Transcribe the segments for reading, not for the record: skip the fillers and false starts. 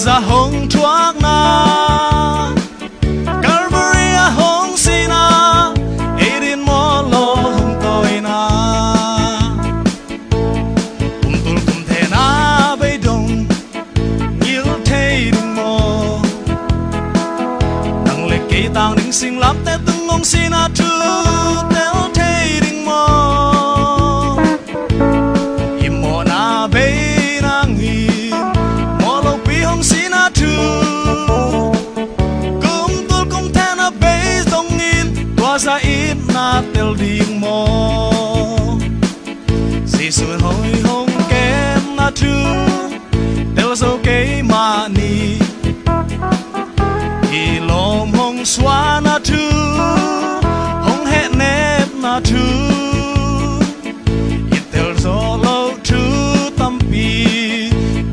Ra hong chuak na Calvary a hong sina Erin mo lo hong tôi na Tul kum the na bay dong Nhiều thế đừng mò Nang lệ cây tang đừng sinh lắm Té tung ngong sina tu Téo thế đừng mò Im mò na bay nang hi Mò lo pi hong sina tu Kum tul kum the na bay dong in Tua ra ít na tel đừng mò Giê-xu hoi hong kem na tu Tel dâu cây mà ni Hi lom hong xóa na tu Hong hẹn nếp na tu Ít tel dô lâu tu tâm pi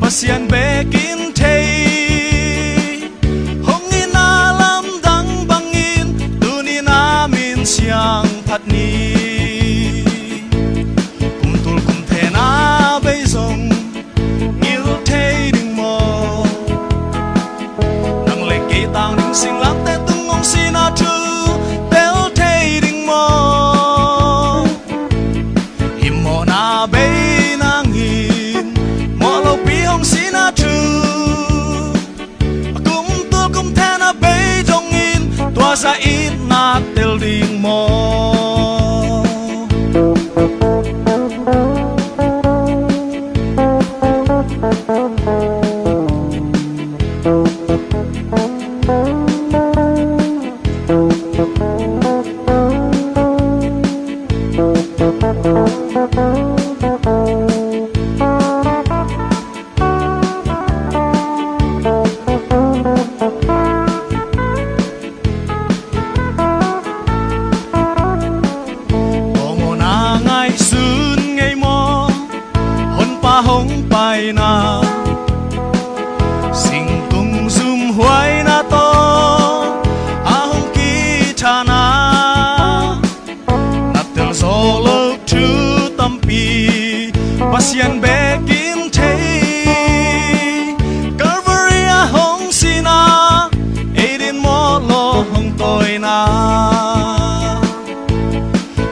Pasian bê kín thê Hong in na lam đăng băng in Tu ni na min siang phát ni Kum tul kum the na bay dong Nhiều thế đừng mò Nang lệ cây tang đừng sinh lắm Té tung ngong sina tu Téo thế đừng mò Im mò na bay nang hin Mò lâu pi hong sina tu Kum tul kum the na bay dong in Tua ra ít na tel đừng mò hong pai na sing tung zum huai na to a hong ki cha na na tel solo tu tâm pi pasian be kin the Calvary a hong sina Erin mo lo hong tôi na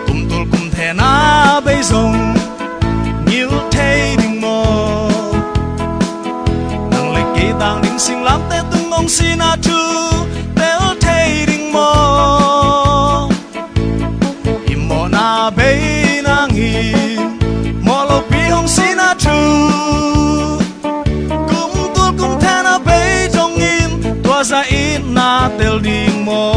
tum tul kum the na bay dong nhiều thế đừng mò Nang lệ cây tang đừng sinh lắm Té tung ngong sina tu Téo thế đừng mò Im mò na bay nang hin Mò lâu pi hong sina tu Kum tul kum the na bay dong in Tua ra ít na tel đừng mò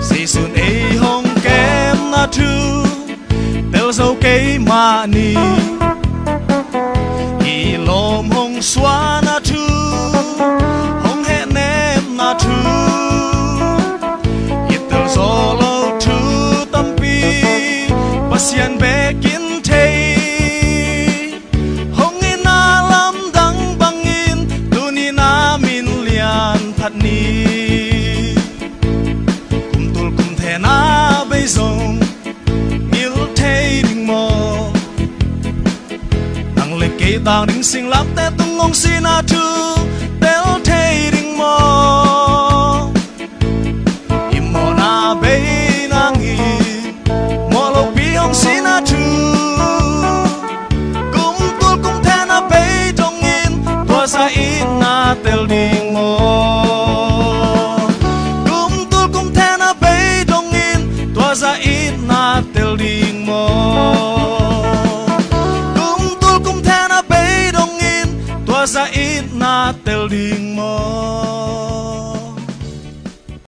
Giê-xu ei hong kem na tu Tel dâu cây mà ni Hi lom hong xóa na tu Hong hẹn nếp na tu Ít tel dô lâu tu tâm pi Pasian bê kín thê Hong in na lam đăng băng in Tu ni na min lian phát ni Kum tul kum the na bay dong cây tang đừng sinh lắm Té tung ngong sina tu